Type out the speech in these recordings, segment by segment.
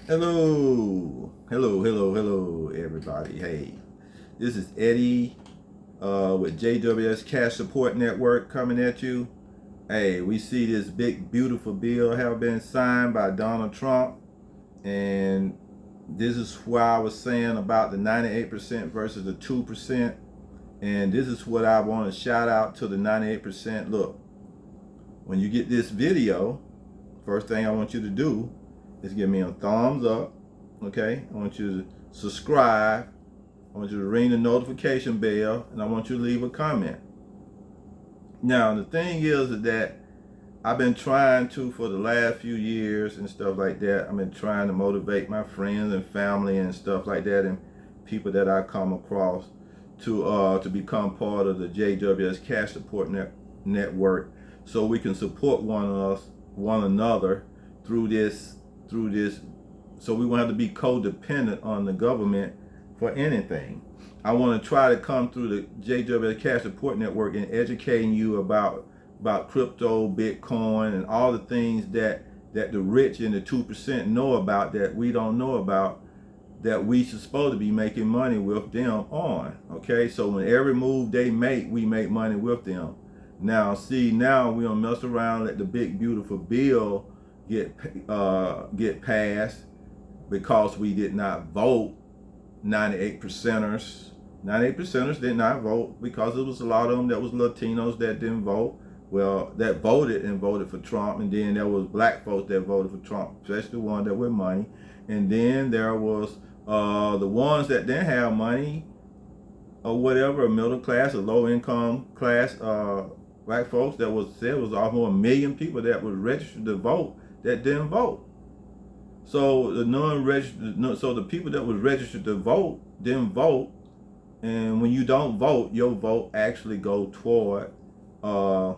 Hello, everybody. Hey, this is Eddie with JWS Cash Support Network coming at you. Hey, we see this big, beautiful bill have been signed by Donald Trump, and this is why I was saying about the 98% versus the 2%. And this is what I want to shout out to the 98%. Look, when you get this video, first thing I want you to do is give me a thumbs up. Okay, I want you to subscribe. I want you to ring the notification bell, and I want you to leave a comment. Now, the thing is that I've been trying to, for the last few years and stuff like that, I've been trying to motivate my friends and family and stuff like that, and people that I come across to become part of the JWS Cash Support Network, so we can support one another through this so we won't have to be codependent on the government for anything. I want to try to come through the JWS Cash Support Network and educating you about crypto, Bitcoin, and all the things that the rich and the 2% know about that we don't know about, that we supposed to be making money with them on. Okay, so when every move they make, we make money with them. Now, see, now we don't mess around, let the big beautiful bill get passed because we did not vote. 98%ers did not vote because there was a lot of them that was Latinos that didn't vote. Well, that voted and voted for Trump, and then there was black folks that voted for Trump, especially the ones that with money. And then there was the ones that didn't have money or whatever, a middle class, a low income class, black folks that was almost 1 million people that was registered to vote that didn't vote. So the non-registered, so the people that was registered to vote didn't vote, and when you don't vote, your vote actually go toward, the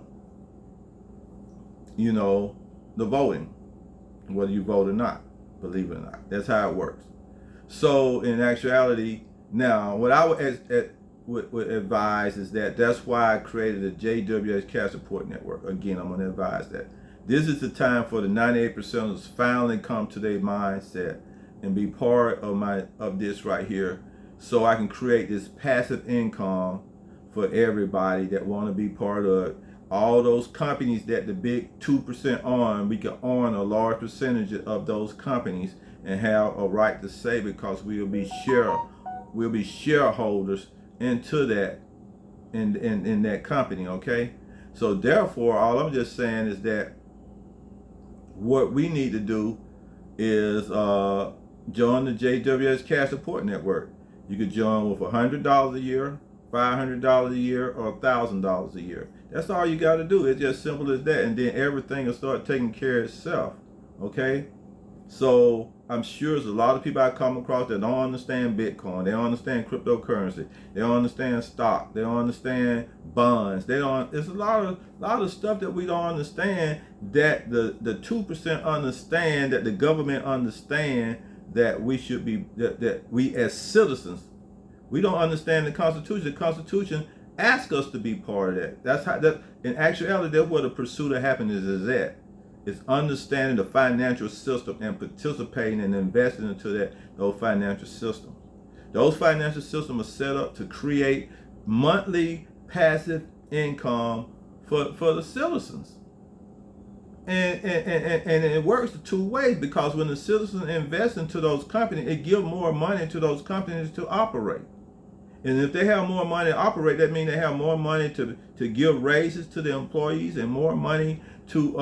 voting, whether you vote or not. Believe it or not, that's how it works. So in actuality, now what I would advise is that's why I created the JWS Cash Support Network. Again, I'm going to advise that this is the time for the 98%ers finally come to their mindset and be part of this right here, so I can create this passive income for everybody that want to be part of it. All those companies that the big 2% on, we can own a large percentage of those companies and have a right to say, because we'll be shareholders into that in that company. Okay, so therefore, all I'm just saying is that what we need to do is join the JWS Cash Support Network. You could join with $100 a year, $500 a year, or $1,000 a year. That's all you got to do. It's just simple as that, and then everything will start taking care of itself. Okay, so I'm sure there's a lot of people I come across that don't understand Bitcoin. They don't understand cryptocurrency. They don't understand stock. They don't understand bonds. They don't. It's a lot of stuff that we don't understand, that the 2% understand, that the government understand, that we should be, that we as citizens, we don't understand the Constitution. The Constitution asks us to be part of that. That's how that in actuality, that's where the pursuit of happiness is at. It's understanding the financial system and participating and investing into those financial systems. Those financial systems are set up to create monthly passive income for the citizens. And it works two ways, because when the citizens invest into those companies, it gives more money to those companies to operate. And if they have more money to operate, that means they have more money to give raises to the employees and more money to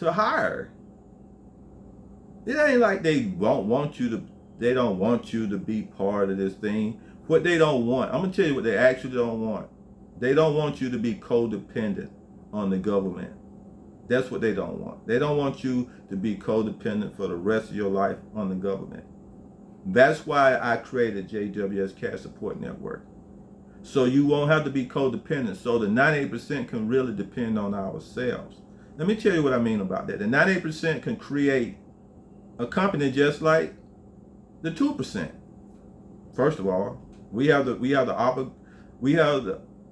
hire. It ain't like they don't want you to be part of this thing. What they don't want, I'm gonna tell you what they actually don't want. They don't want you to be codependent on the government. That's what they don't want. They don't want you to be codependent for the rest of your life on the government. That's why I created JWS Cash Support Network. So you won't have to be codependent. So the 98% can really depend on ourselves. Let me tell you what I mean about that. The 98% can create a company just like the 2%. First of all, we have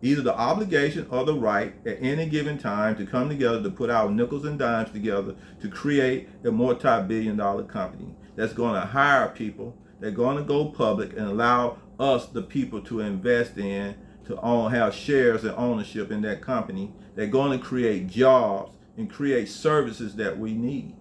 either the obligation or the right at any given time to come together to put our nickels and dimes together to create a multi-billion-dollar company. that's going to hire people. They're going to go public and allow us, the people, to invest in, to have shares and ownership in that company. They're going to create jobs and create services that we need.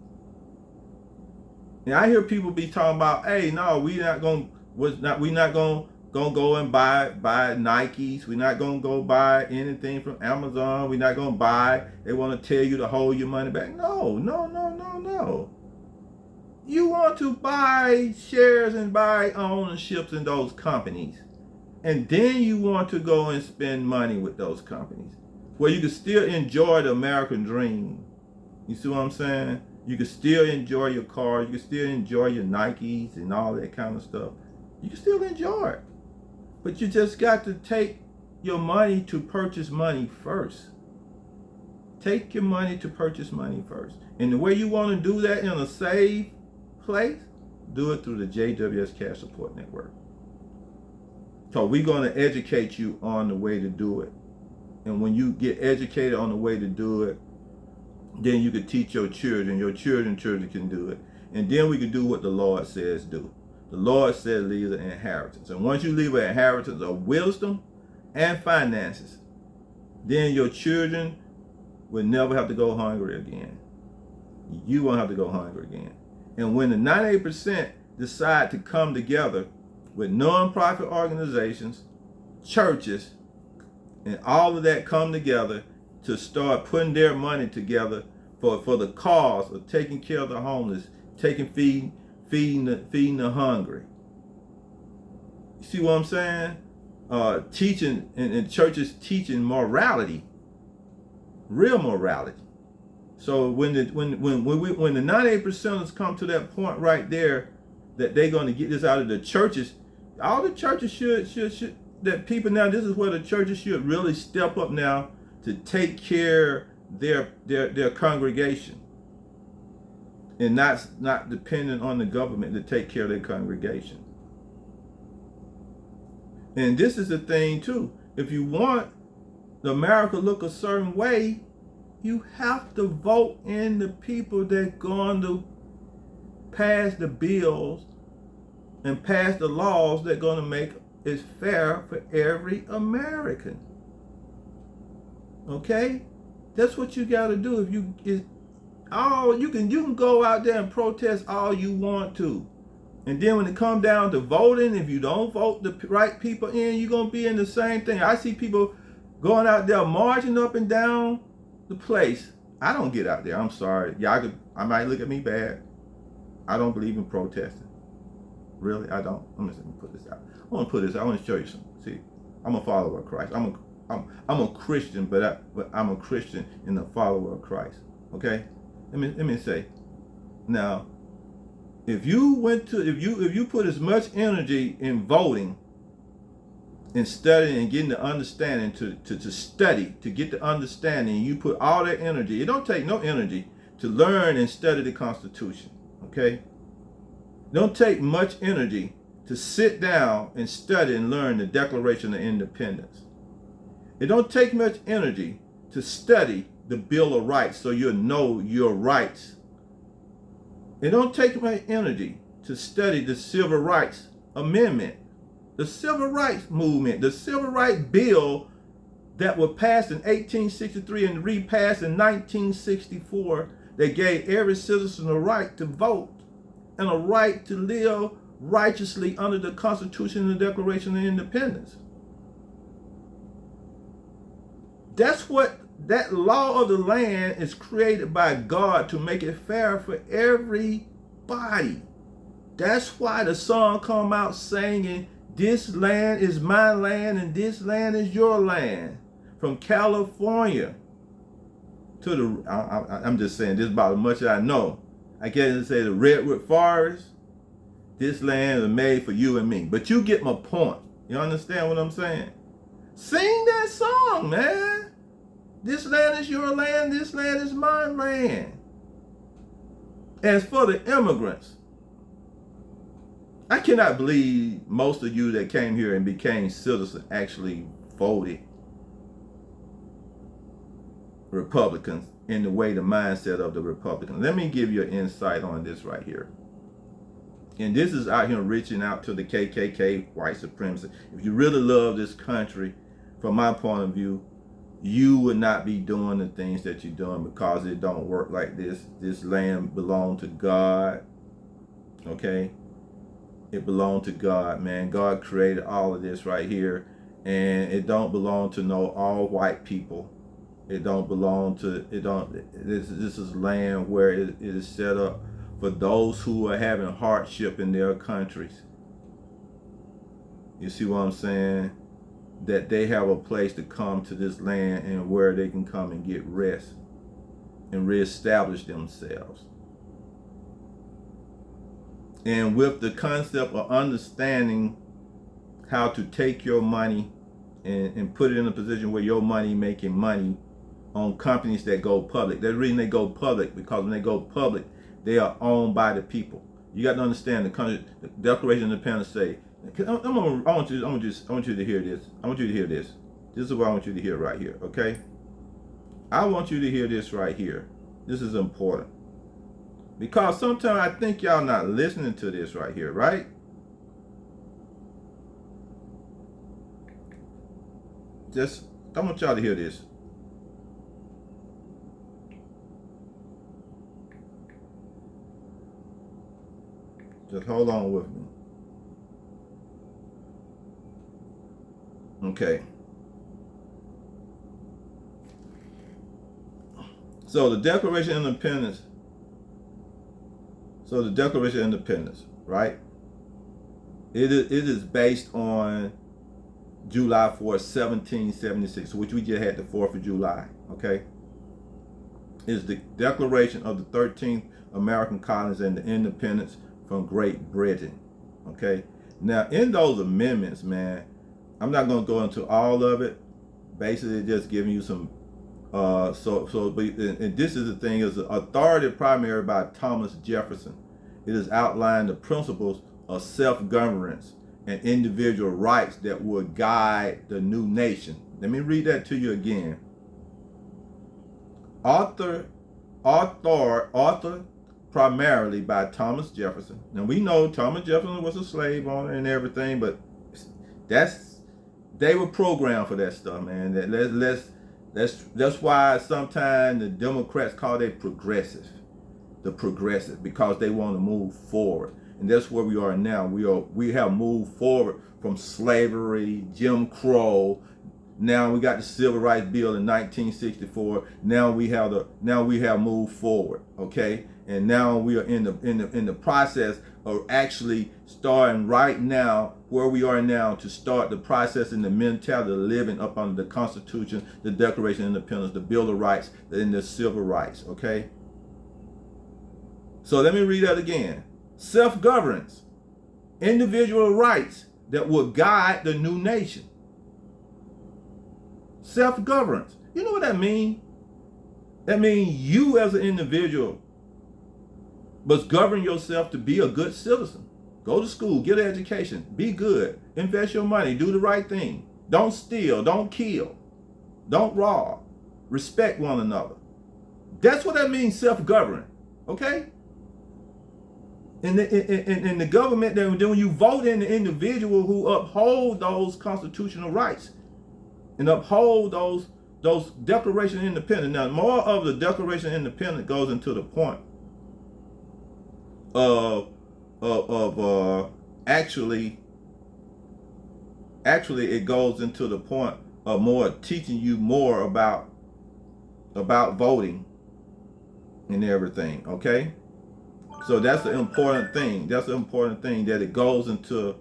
And I hear people be talking about, hey, no, we're not going to go and buy Nikes. We're not going to go buy anything from Amazon. We're not going to buy. They want to tell you to hold your money back. No. You want to buy shares and buy ownerships in those companies. And then you want to go and spend money with those companies where you can still enjoy the American dream. You see what I'm saying? You can still enjoy your car. You can still enjoy your Nikes and all that kind of stuff. You can still enjoy it. But you just got to take your money to purchase money first. Take your money to purchase money first. And the way you want to do that in a safe place, do it through the JWS Cash Support Network. So we're going to educate you on the way to do it. And when you get educated on the way to do it, then you can teach your children. Your children can do it. And then we can do what the Lord says do. The Lord said leave an inheritance. And once you leave an inheritance of wisdom and finances, then your children will never have to go hungry again. You won't have to go hungry again. And when the 98% decide to come together with non-profit organizations, churches, and all of that come together to start putting their money together for the cause of taking care of the homeless, feeding the hungry. You see what I'm saying? Teaching and churches teaching morality, real morality. So when the 98%ers come to that point right there, that they're going to get this out of the churches, all the churches should that people now. This is where the churches should really step up now to take care their congregation, and not dependent on the government to take care of their congregation. And this is the thing too. If you want America to look a certain way, you have to vote in the people that going to pass the bills and pass the laws that are going to make it fair for every American. Okay? That's what you got to do. You can go out there and protest all you want to. And then when it comes down to voting, if you don't vote the right people in, you're going to be in the same thing. I see people going out there marching up and down the place. I don't get out there. I'm sorry. I might look at me bad. I don't believe in protesting. Really, I don't. Let me put this out. I want to put this out. I want to show you something. See, I'm a follower of Christ. I'm a Christian, but I'm a Christian and a follower of Christ. Okay? Let me say. Now, if you put as much energy in voting and studying and getting the understanding to study, to get the understanding, you put all that energy. It don't take no energy to learn and study the Constitution. Okay? It don't take much energy to sit down and study and learn the Declaration of Independence. It don't take much energy to study the Bill of Rights so you'll know your rights. It don't take much energy to study the Civil Rights Amendment, the Civil Rights Movement, the Civil Rights Bill that was passed in 1863 and repassed in 1964 that gave every citizen a right to vote and a right to live righteously under the Constitution and the Declaration of Independence. That's what that law of the land is created by God to make it fair for everybody. That's why the song come out singing, "This land is my land and this land is your land." From California to the, I'm just saying, this is about as much as I know. I can't say the Redwood Forest. This land is made for you and me. But you get my point. You understand what I'm saying? Sing that song, man. This land is your land. This land is my land. As for the immigrants, I cannot believe most of you that came here and became citizens actually voted Republicans in the way the mindset of the Republicans. Let me give you an insight on this right here. And this is out here reaching out to the KKK, white supremacy. If you really love this country, from my point of view, you would not be doing the things that you're doing, because it don't work like this. This land belonged to God, okay? It belonged to God, man. God created all of this right here, and it don't belong to no all white people. It don't belong to, this is land where it is set up for those who are having hardship in their countries. You see what I'm saying? That they have a place to come to this land and where they can come and get rest and reestablish themselves. And with the concept of understanding how to take your money and put it in a position where your money making money on companies that go public. The reason they go public, because when they go public, they are owned by the people. You got to understand the Declaration of Independence say. I want you to hear this. I want you to hear this. This is what I want you to hear right here. Okay. I want you to hear this right here. This is important, because sometimes I think y'all not listening to this right here, right? Just, I want y'all to hear this. Just hold on with me. Okay. So the Declaration of Independence. So the Declaration of Independence, right? It is based on July 4th, 1776, which we just had the 4th of July, okay? Is the declaration of the 13th American colonies and the independence from Great Britain, okay? Now, in those amendments, man, I'm not going to go into all of it. Basically, just giving you some, and this is the thing, is authority primary by Thomas Jefferson. It has outlined the principles of self-governance and individual rights that will guide the new nation. Let me read that to you again. Author primarily by Thomas Jefferson. Now we know Thomas Jefferson was a slave owner and everything, but they were programmed for that stuff, man. That's why sometimes the Democrats call it progressive, because they want to move forward. And that's where we are now. We have moved forward from slavery, Jim Crow. Now we got the Civil Rights Bill in 1964. Now we have moved forward, okay? And now we are in the process of actually starting right now, where we are now, to start the process in the mentality of living up under the Constitution, the Declaration of Independence, the Bill of Rights, and the Civil Rights, okay? So let me read that again. Self-governance, individual rights that will guide the new nation. Self-governance. You know what that means? That means you as an individual must govern yourself to be a good citizen. Go to school, get an education, be good, invest your money, do the right thing. Don't steal, don't kill, don't rob, respect one another. That's what that means, self-governance, okay? In the government, then when you vote in the individual who uphold those constitutional rights and uphold those Declaration of Independence. Now, more of the Declaration of Independence goes into the point of actually it goes into the point of more teaching you more about voting and everything, okay? So that's the important thing. That's the important thing, that it goes into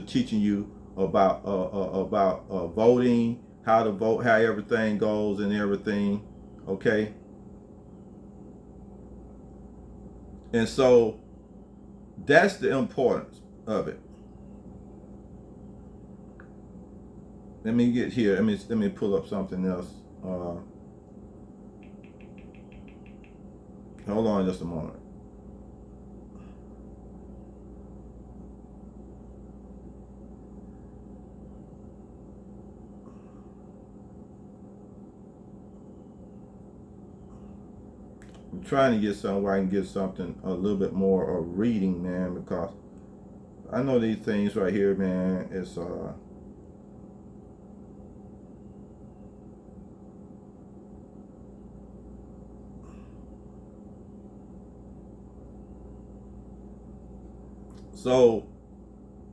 teaching you about voting, how to vote, how everything goes and everything, okay? And so that's the importance of it. Let me get here. Let me pull up something else. Hold on just a moment. trying to get something where I can get something a little bit more of reading, man, because I know these things right here, man. It's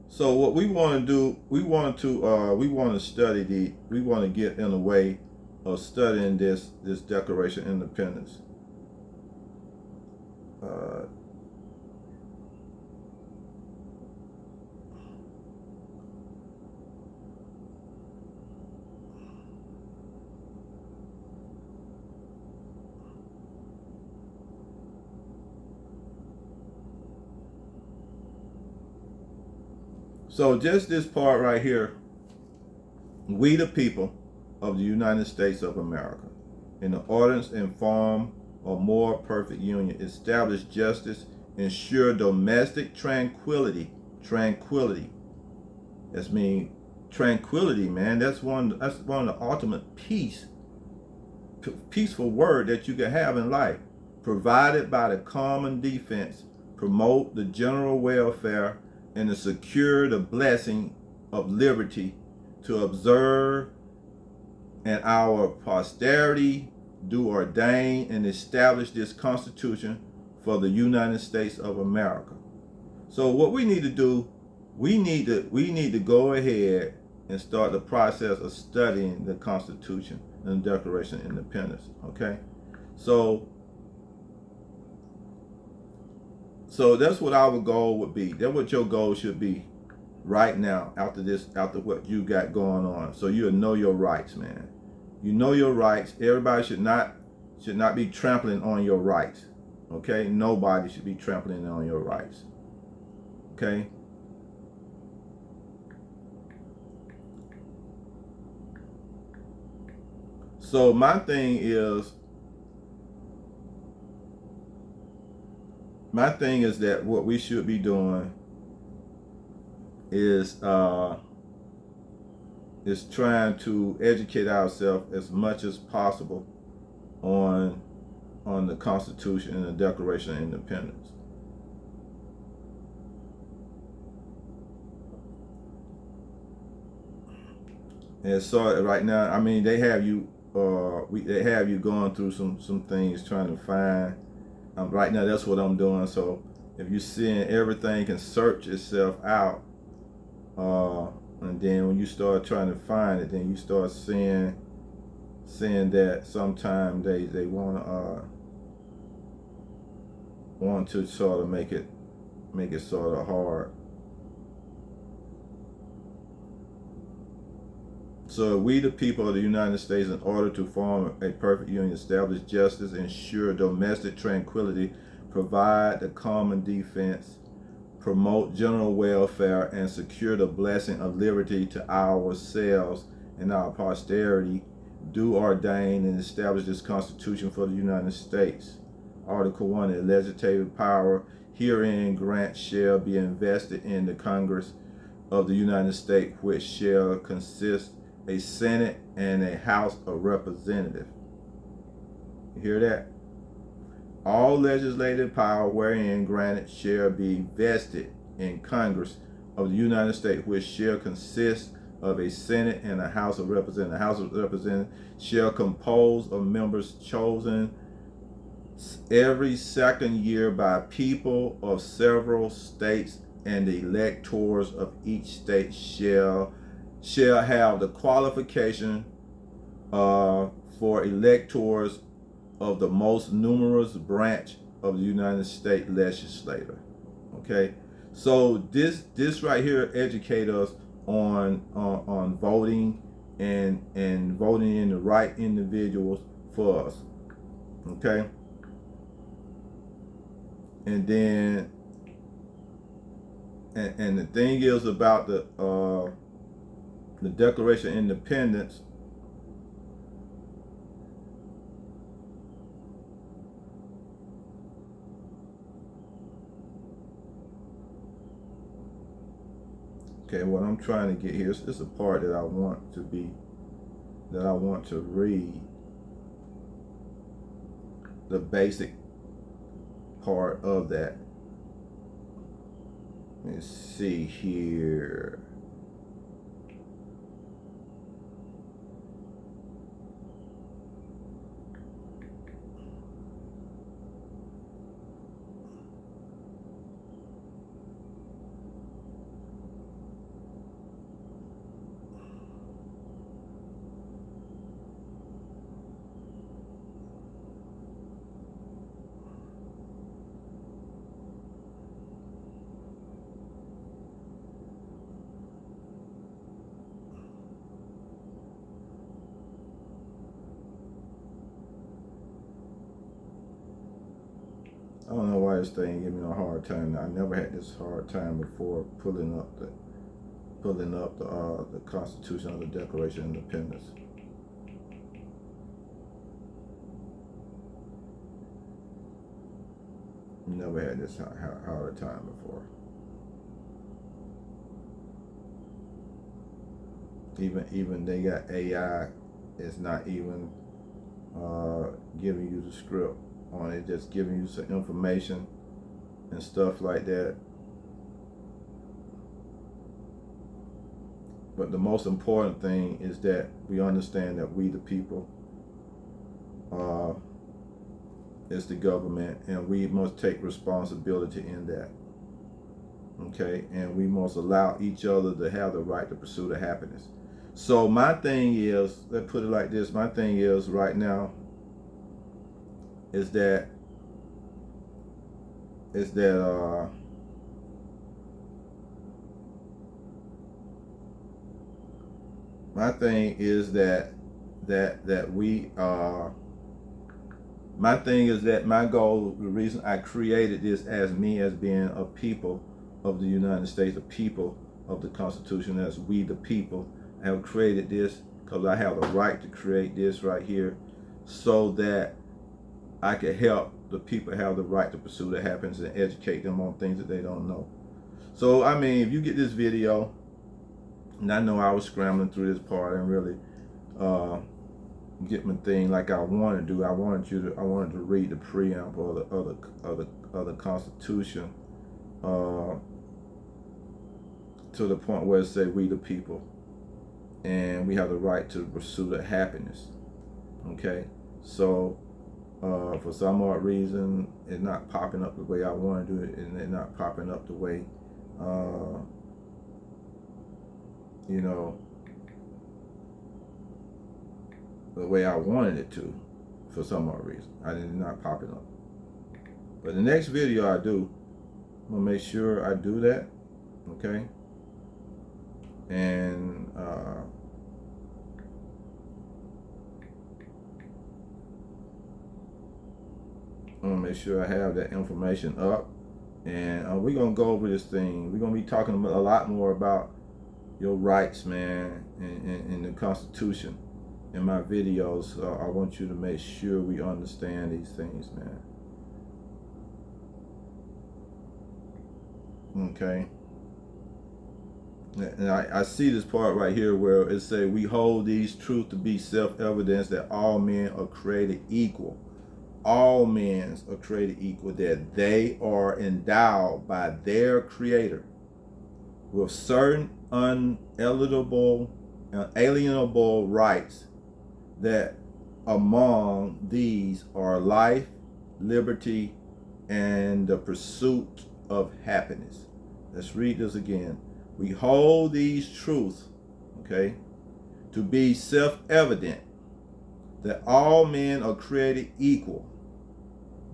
so what we want to do, we want to study we want to get in a way of studying this Declaration of Independence. Uh, so just this part right here, we the people of the United States of America, in the ordinance and form of more perfect union, establish justice, ensure domestic tranquility. That's mean tranquility, man. That's one of the ultimate peaceful word that you can have in life. Provided by the common defense, promote the general welfare, and to secure the blessing of liberty to observe, and our posterity do ordain and establish this Constitution for the United States of America. So what we need to do, we need to go ahead and start the process of studying the Constitution and the Declaration of Independence. Okay, so that's what our goal would be. That's what your goal should be right now, after what you got going on. So you'll know your rights, man. You know your rights. Everybody should not be trampling on your rights. Okay? Nobody should be trampling on your rights. Okay? So my thing is that what we should be doing is trying to educate ourselves as much as possible on the Constitution and the Declaration of Independence. And so right now, I mean, they have you going through some things, trying to find. Right now, that's what I'm doing. So if you're seeing everything can search itself out, and then when you start trying to find it, then you start seeing that sometimes they want to sort of make it sort of hard. So we the people of the United States, in order to form a perfect union, establish justice, ensure domestic tranquility, provide the common defense, promote general welfare, and secure the blessing of liberty to ourselves and our posterity, do ordain and establish this Constitution for the United States. Article 1, the legislative power herein grant shall be invested in the Congress of the United States, which shall consist a Senate and a House of Representatives. You hear that? All legislative power wherein granted shall be vested in Congress of the United States, which shall consist of a Senate and a House of Representatives. The House of Representatives shall compose of members chosen every second year by people of several states, and the electors of each state shall have the qualification for electors of the most numerous branch of the United States legislature. Okay, so this right here educates us on voting and voting in the right individuals for us. Okay, and then and the thing is about the Declaration of Independence. Okay, what I'm trying to get here is a part that I want to read. The basic part of that. Let's see here. I don't know why this thing giving me a hard time. I never had this hard time before pulling up the Constitution of the Declaration of Independence. Never had this hard time before. Even they got AI. It's not even giving you the script on it, just giving you some information and stuff like that. But the most important thing is that we understand that we the people is the government, and we must take responsibility in that. Okay, and we must allow each other to have the right to pursue the happiness. So my thing is, let's put it like this, my thing is right now is that my thing is that we my thing is that my goal, the reason I created this as me as being a people of the United States, a people of the Constitution, as we the people, I have created this because I have the right to create this right here, so that I can help the people have the right to pursue their happiness and educate them on things that they don't know. So, I mean, if you get this video, and I know I was scrambling through this part and really get my thing like I wanted to do. I wanted to read the preamble of the Constitution to the point where it said we the people, and we have the right to pursue the happiness. Okay, so for some odd reason, it's not popping up the way I want to do it, and it's not popping up the way, you know, the way I wanted it to, for some odd reason. It's not popping up. But the next video I do, I'm gonna make sure I do that, okay? And I'm gonna make sure I have that information up, and we're gonna go over this thing. We're gonna be talking a lot more about your rights, man, in the Constitution in my videos. I want you to make sure we understand these things, man. Okay. And I see this part right here where it say, we hold these truths to be self-evident that all men are created equal. All men are created equal, that they are endowed by their Creator with certain unalienable rights, that among these are life, liberty, and the pursuit of happiness. Let's read this again. We hold these truths, okay, to be self-evident, that all men are created equal,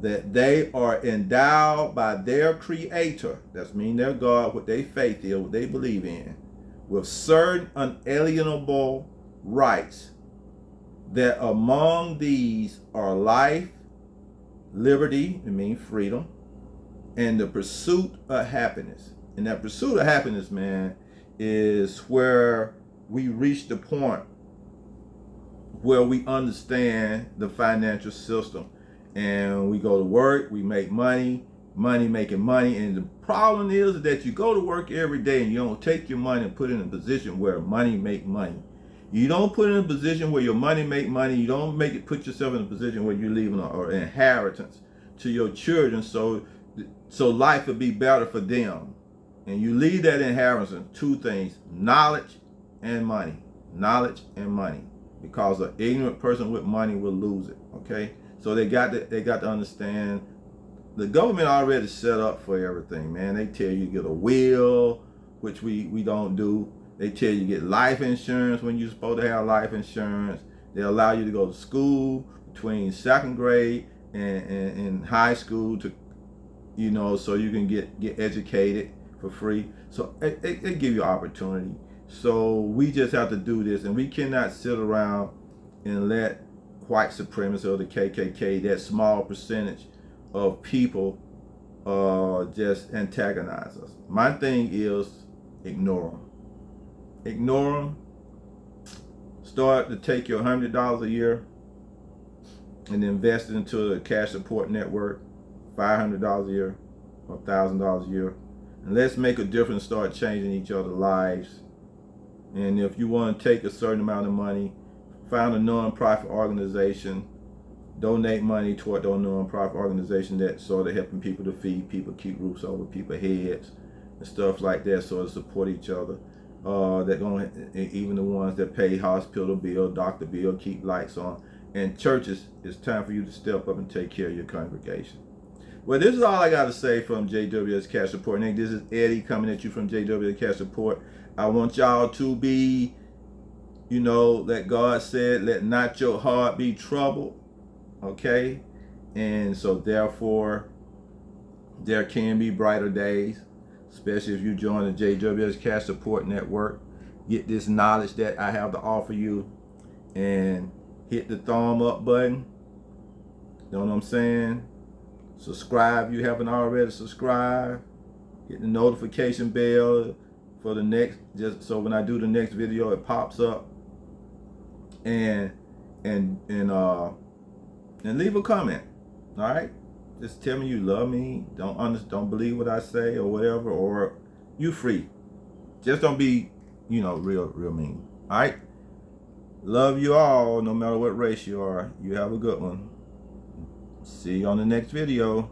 that they are endowed by their Creator, that's mean their God, what they faith is, what they believe in, with certain unalienable rights, that among these are life, liberty, it means freedom, and the pursuit of happiness. And that pursuit of happiness, man, is where we reach the point where we understand the financial system. And we go to work, we make money making money. And the problem is that you go to work every day and you don't take your money and put it in a position where money make money. You don't put it in a position where your money make money. You don't put yourself in a position where you're leaving an inheritance to your children, so life would be better for them. And you leave that inheritance, two things: knowledge and money. Knowledge and money. Because an ignorant person with money will lose it. Okay? So they got to understand the government already set up for everything, man. They tell you get a will, which we don't do. They tell you get life insurance when you're supposed to have life insurance. They allow you to go to school between second grade and high school to, so you can get educated for free. So it give you opportunity. So we just have to do this, and we cannot sit around and let white supremacists or the KKK, that small percentage of people, just antagonize us. My thing is ignore them. Ignore them. Start to take your $100 a year and invest it into the cash support network, $500 a year or $1,000 a year. And let's make a difference, start changing each other's lives. And if you want to take a certain amount of money, find a non-profit organization, donate money toward those non-profit organization that sort of helping people to feed people, keep roofs over people's heads and stuff like that, sort of support each other. That going, even the ones that pay hospital bill, doctor bill, keep lights on. And churches, it's time for you to step up and take care of your congregation. Well, this is all I got to say from JWS Cash Support. And this is Eddie coming at you from JWS Cash Support. I want y'all to be, that God said, let not your heart be troubled. Okay? And so therefore, there can be brighter days, especially if you join the JWS Cash Support Network. Get this knowledge that I have to offer you, and hit the thumb up button. You know what I'm saying? Subscribe if you haven't already subscribed. Hit the notification bell for the next, just so when I do the next video, it pops up. And leave a comment. All right? Just tell me you love me. Don't believe what I say or whatever, or you free. Just don't be, real mean. All right? Love you all, no matter what race you are. You have a good one. See you on the next video.